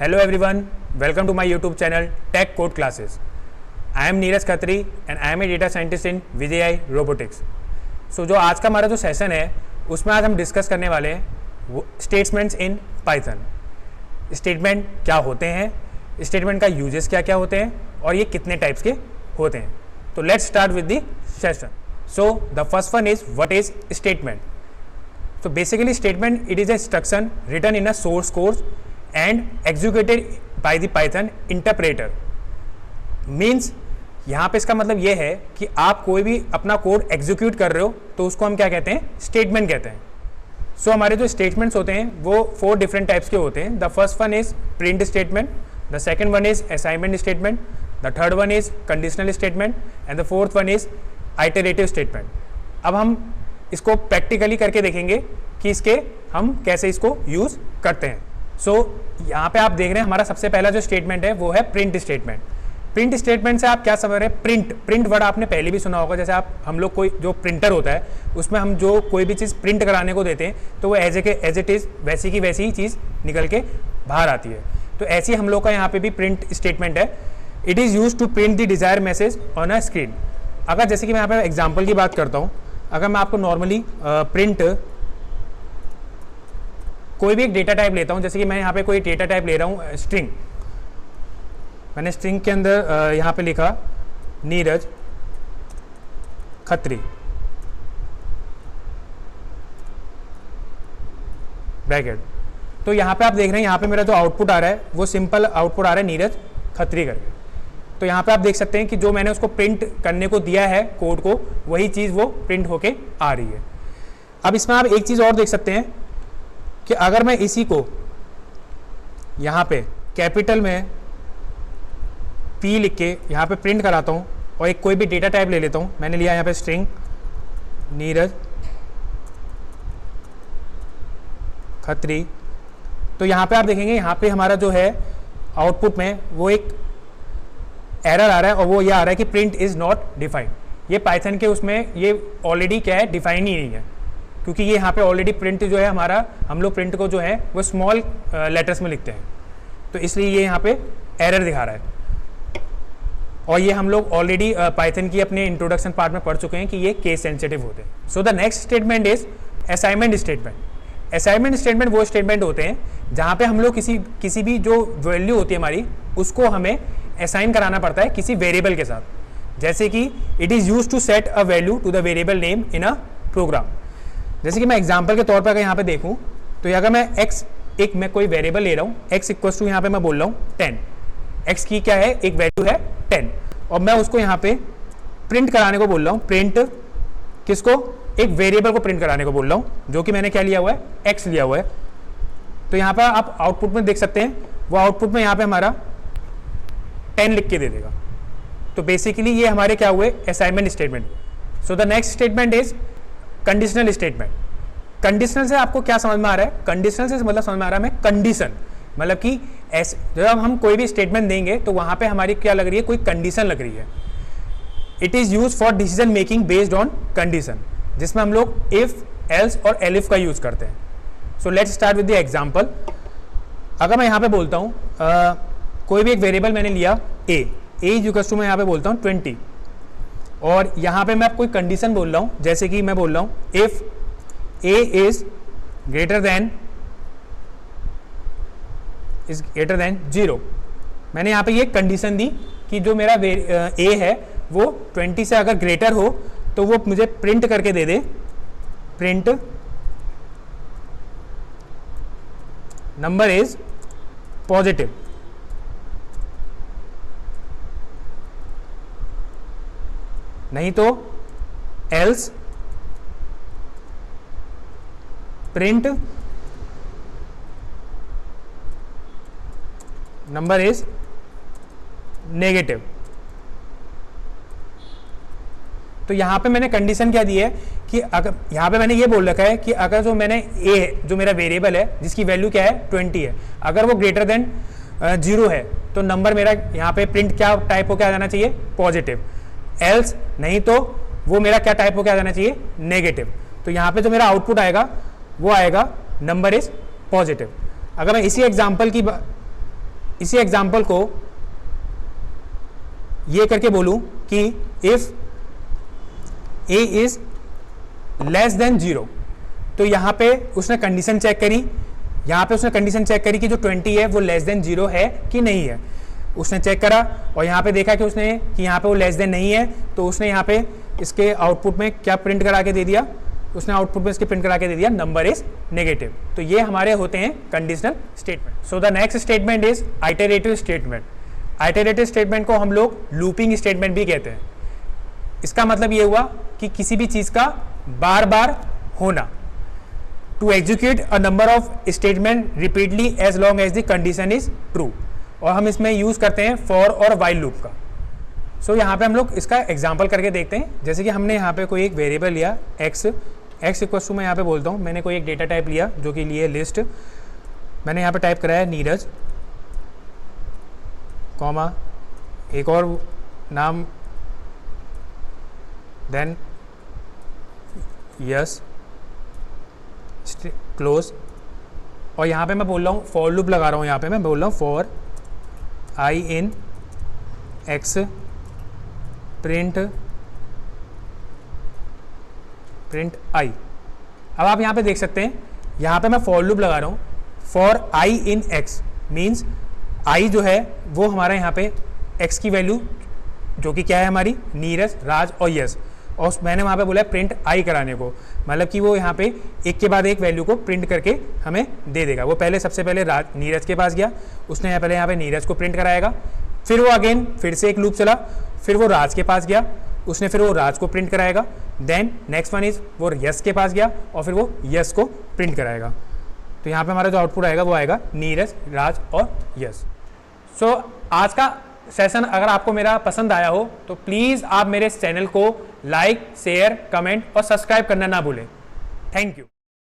Hello everyone, welcome to my YouTube channel Tech Code Classes. I am Neeraj Khatri and I am a data scientist in VJI Robotics. So जो आज का हमारा जो session है उसमें आज हम डिस्कस करने वाले हैं स्टेटमेंट्स इन पाइथन. स्टेटमेंट क्या होते हैं, स्टेटमेंट का यूजेस क्या क्या होते हैं और ये कितने टाइप्स के होते हैं. तो let's start with the session. So the first one is what is statement. So basically statement it is a instruction written in a source code and executed by the Python interpreter. Means यहाँ पे इसका मतलब ये है कि आप कोई भी अपना कोड एग्जीक्यूट कर रहे हो तो उसको हम क्या कहते हैं, स्टेटमेंट कहते हैं. सो हमारे जो स्टेटमेंट्स होते हैं वो 4 डिफरेंट टाइप्स के होते हैं. The first one is print statement, the second one is assignment statement, the third one is conditional statement and the fourth one is iterative statement. अब हम इसको प्रैक्टिकली करके देखेंगे कि इसके हम कैसे इसको यूज़ करते हैं. सो यहाँ पे आप देख रहे हैं हमारा सबसे पहला जो स्टेटमेंट है वो है प्रिंट स्टेटमेंट. प्रिंट स्टेटमेंट से आप क्या समझ रहे हैं, प्रिंट वर्ड आपने पहले भी सुना होगा. जैसे हम लोग कोई जो प्रिंटर होता है उसमें हम जो कोई भी चीज़ प्रिंट कराने को देते हैं तो वो एज इट इज़ वैसी की वैसी ही चीज़ निकल के बाहर आती है. तो ऐसी हम लोग का यहाँ पे भी प्रिंट स्टेटमेंट है. It is use to print the desire message on a screen. अगर जैसे कि मैं यहाँ पे एग्जाम्पल की बात करता हूँ, अगर मैं आपको नॉर्मली प्रिंट कोई भी एक डेटा टाइप लेता हूँ, जैसे कि मैं यहाँ पे कोई डेटा टाइप ले रहा हूँ स्ट्रिंग. मैंने स्ट्रिंग के अंदर यहाँ पे लिखा नीरज खत्री ब्रैकेट. तो यहाँ पे आप देख रहे हैं यहाँ पे मेरा जो आउटपुट आ रहा है वो सिंपल आउटपुट आ रहा है नीरज खत्री करके. तो यहाँ पे आप देख सकते हैं कि जो मैंने उसको प्रिंट करने को दिया है कोड को, वही चीज़ वो प्रिंट होके आ रही है. अब इसमें आप एक चीज़ और देख सकते हैं कि अगर मैं इसी को यहाँ पे कैपिटल में P लिख के यहाँ पे प्रिंट कराता हूँ और एक कोई भी डेटा टाइप ले लेता हूँ, मैंने लिया यहाँ पे स्ट्रिंग नीरज खत्री. तो यहाँ पे आप देखेंगे यहाँ पे हमारा जो है आउटपुट में वो एक एरर आ रहा है और वो ये आ रहा है कि प्रिंट इज़ नॉट डिफाइंड. ये पाइथन के उसमें ये ऑलरेडी क्या है, डिफाइन ही नहीं है, क्योंकि ये यहाँ पे ऑलरेडी प्रिंट जो है हमारा, हम लोग प्रिंट को जो है वो स्मॉल लेटर्स में लिखते हैं, तो इसलिए ये यहाँ पे एरर दिखा रहा है. और ये हम लोग ऑलरेडी पाइथन की अपने इंट्रोडक्शन पार्ट में पढ़ चुके हैं कि ये केस सेंसिटिव होते हैं. So the next statement is assignment statement. Assignment statement वो स्टेटमेंट होते हैं जहाँ पे हम लोग किसी भी जो वैल्यू होती है हमारी उसको हमें असाइन कराना पड़ता है किसी वेरिएबल के साथ. जैसे कि it is use to set a value to the variable name in a program. जैसे कि मैं एग्जांपल के तौर पर अगर यहाँ पे देखूँ तो अगर मैं x मैं कोई वेरिएबल ले रहा हूँ, x इक्वल्स टू यहाँ पे मैं बोल रहा हूँ 10. x की क्या है, एक वैल्यू है 10 और मैं उसको यहाँ पे प्रिंट कराने को बोल रहा हूँ. प्रिंट किसको, एक वेरिएबल को प्रिंट कराने को बोल रहा हूँ जो कि मैंने क्या लिया हुआ है, x लिया हुआ है. तो यहाँ पर आप आउटपुट में देख सकते हैं वो आउटपुट में यहाँ पे हमारा 10 लिख के दे देगा. तो बेसिकली ये हमारे क्या हुए, assignment statement. So the next statement is conditional statement. Conditional से आपको क्या समझ में आ रहा है, कंडीशनल से मतलब समझ में आ रहा है हमें कंडीशन, मतलब कि जब हम कोई भी स्टेटमेंट देंगे तो वहां पे हमारी क्या लग रही है, कोई कंडीशन लग रही है. It is use for decision making based on condition, जिसमें हम लोग इफ, एल्स और एलिफ का यूज करते हैं. So let's start with the example. अगर मैं यहाँ पे बोलता हूँ कोई भी एक वेरिएबल मैंने लिया a इक्वल्स टू मैं यहाँ पे बोलता हूँ 20 और यहाँ पे मैं कोई कंडीशन बोल रहा हूँ, जैसे कि मैं बोल रहा हूँ if a is greater than 0. मैंने यहाँ पे ये कंडीशन दी कि जो मेरा a है वो 20 से अगर ग्रेटर हो तो वो मुझे प्रिंट करके दे दे, प्रिंट नंबर इज पॉजिटिव. नहीं तो else print number is negative. तो यहां पे मैंने कंडीशन क्या दी है कि अगर यहां पे मैंने ये बोल रखा है कि अगर जो मैंने a जो मेरा वेरिएबल है जिसकी वैल्यू क्या है 20 है, अगर वो ग्रेटर देन 0 है तो नंबर मेरा यहाँ पे प्रिंट क्या टाइप हो के आ जाना चाहिए, पॉजिटिव. एल्स नहीं तो वो मेरा क्या टाइप हो के आ जाना चाहिए, नेगेटिव. तो यहाँ पे जो मेरा आउटपुट आएगा वो आएगा नंबर इज पॉजिटिव. अगर मैं इसी एग्जाम्पल की इसी एग्जाम्पल को ये करके बोलूं कि if a is less than 0, तो यहाँ पे उसने कंडीशन चेक करी, यहाँ पे उसने कंडीशन चेक करी कि जो 20 है वो लेस देन 0 है कि नहीं है। उसने चेक करा और यहाँ पे देखा कि उसने कि यहाँ पे वो लेस देन नहीं है, तो उसने यहाँ पे इसके आउटपुट में क्या प्रिंट करा के दे दिया, उसने आउटपुट में इसके प्रिंट करा के दे दिया नंबर इज नेगेटिव। तो ये हमारे होते हैं conditional statement. So the next statement is iterative statement. Iterative statement को हम लोग लूपिंग स्टेटमेंट भी कहते हैं। इसका मतलब ये हुआ कि किसी भी चीज का बार बार होना। To execute a number of statement repeatedly as long as the condition is true. और हम इसमें यूज करते हैं फॉर और वाइल लूप का। सो यहाँ पे हम लोग इसका एग्जाम्पल करके देखते हैं। जैसे कि हमने यहाँ पे कोई एक वेरिएबल लिया एक्स इक्वल टू, मैं यहाँ पे बोलता हूँ, मैंने कोई एक डेटा टाइप लिया जो कि लिए लिस्ट, मैंने यहाँ पे टाइप कराया नीरज, कॉमा एक और नाम, देन यस क्लोज। और यहाँ पे मैं बोल रहा हूँ फॉर लूप लगा रहा हूँ, यहाँ पे मैं बोल रहा हूँ for I in X print I. अब आप यहाँ पे देख सकते हैं, यहाँ पे मैं फॉर लूप लगा रहा हूँ for I in x, means I जो है वो हमारा यहाँ पे एक्स की वैल्यू जो कि क्या है हमारी नीरज, राज और यस, और मैंने वहाँ पे बोला है प्रिंट आई कराने को, मतलब कि वो यहाँ पे एक के बाद एक वैल्यू को प्रिंट करके हमें दे देगा। वो पहले सबसे पहले नीरज के पास गया, उसने पहले यहाँ पे नीरज को प्रिंट कराएगा, फिर वो अगेन फिर से एक लूप चला, फिर वो राज के पास गया, उसने फिर वो राज को प्रिंट कराएगा, देन नेक्स्ट वन इज वो यस के पास गया और फिर वो यस को प्रिंट कराएगा। तो यहाँ पे हमारा जो आउटपुट आएगा वो आएगा नीरज, राज और यस। सो आज का सेशन अगर आपको मेरा पसंद आया हो तो प्लीज़ आप मेरे चैनल को लाइक, शेयर, कमेंट और सब्सक्राइब करना ना भूलें। Thank you.